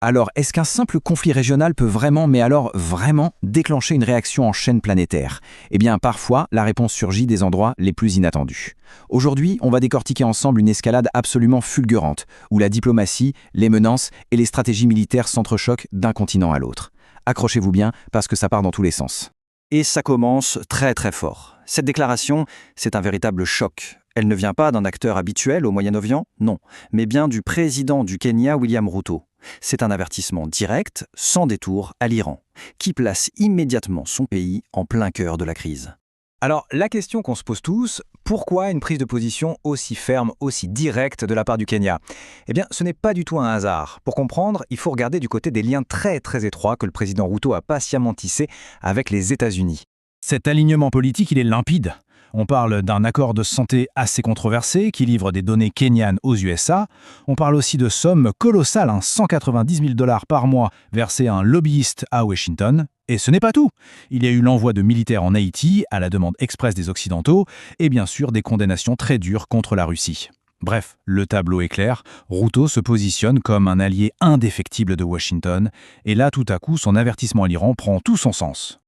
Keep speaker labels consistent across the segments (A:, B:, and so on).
A: Alors, est-ce qu'un simple conflit régional peut vraiment, mais alors vraiment, déclencher une réaction en chaîne planétaire? Eh bien, parfois, la réponse surgit des endroits les plus inattendus. Aujourd'hui, on va décortiquer ensemble une escalade absolument fulgurante, où la diplomatie, les menaces et les stratégies militaires s'entrechoquent d'un continent à l'autre. Accrochez-vous bien, parce que ça part dans tous les sens.
B: Et ça commence très très fort. Cette déclaration, c'est un véritable choc. Elle ne vient pas d'un acteur habituel au Moyen-Orient, non, mais bien du président du Kenya, William Ruto. C'est un avertissement direct, sans détour, à l'Iran, qui place immédiatement son pays en plein cœur de la crise.
C: Alors, la question qu'on se pose tous, pourquoi une prise de position aussi ferme, aussi directe de la part du Kenya? Eh bien, ce n'est pas du tout un hasard. Pour comprendre, il faut regarder du côté des liens très très étroits que le président Ruto a patiemment tissés avec les États-Unis. Cet alignement politique, il est limpide. On parle d'un accord de santé assez controversé qui livre des données kenyanes aux USA. On parle aussi de sommes colossales, 190 000 $ par mois versés à un lobbyiste à Washington. Et ce n'est pas tout. Il y a eu l'envoi de militaires en Haïti, à la demande expresse des Occidentaux, et bien sûr des condamnations très dures contre la Russie. Bref, le tableau est clair, Ruto se positionne comme un allié indéfectible de Washington, et là tout à coup son avertissement à l'Iran prend tout son sens.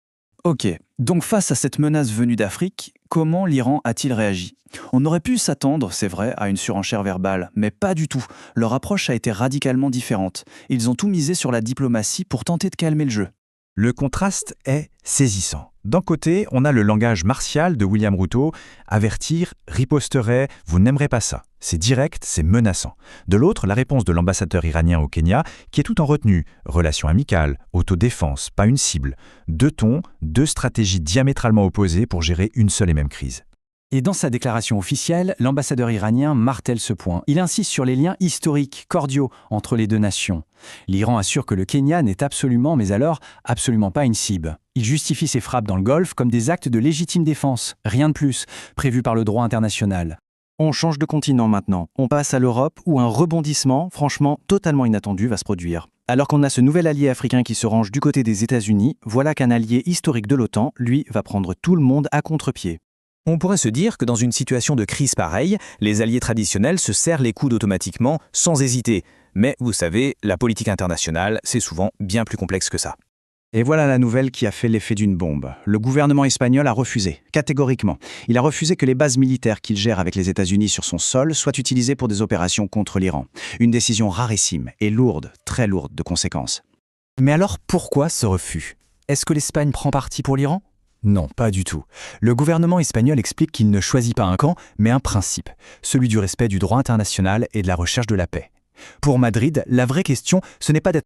B: Ok, donc face à cette menace venue d'Afrique, comment l'Iran a-t-il réagi? On aurait pu s'attendre, c'est vrai, à une surenchère verbale, mais pas du tout. Leur approche a été radicalement différente. Ils ont tout misé sur la diplomatie pour tenter de calmer le jeu.
C: Le contraste est saisissant. D'un côté, on a le langage martial de William Ruto, avertir, riposterait, vous n'aimerez pas ça. C'est direct, c'est menaçant. De l'autre, la réponse de l'ambassadeur iranien au Kenya, qui est tout en retenue. Relations amicales, autodéfense, pas une cible. Deux tons, deux stratégies diamétralement opposées pour gérer une seule et même crise.
B: Et dans sa déclaration officielle, l'ambassadeur iranien martèle ce point. Il insiste sur les liens historiques, cordiaux, entre les deux nations. L'Iran assure que le Kenya n'est absolument, mais alors, absolument pas une cible. Il justifie ses frappes dans le Golfe comme des actes de légitime défense, rien de plus, prévus par le droit international. On change de continent maintenant. On passe à l'Europe où un rebondissement, franchement totalement inattendu, va se produire. Alors qu'on a ce nouvel allié africain qui se range du côté des États-Unis, voilà qu'un allié historique de l'OTAN, lui, va prendre tout le monde à contre-pied.
D: On pourrait se dire que dans une situation de crise pareille, les alliés traditionnels se serrent les coudes automatiquement, sans hésiter. Mais vous savez, la politique internationale, c'est souvent bien plus complexe que ça.
B: Et voilà la nouvelle qui a fait l'effet d'une bombe. Le gouvernement espagnol a refusé, catégoriquement. Il a refusé que les bases militaires qu'il gère avec les États-Unis sur son sol soient utilisées pour des opérations contre l'Iran. Une décision rarissime et lourde, très lourde de conséquences.
D: Mais alors pourquoi ce refus? Est-ce que l'Espagne prend parti pour l'Iran? Non, pas du tout. Le gouvernement espagnol explique qu'il ne choisit pas un camp, mais un principe, celui du respect du droit international et de la recherche de la paix. Pour Madrid, la vraie question, ce n'est pas d'être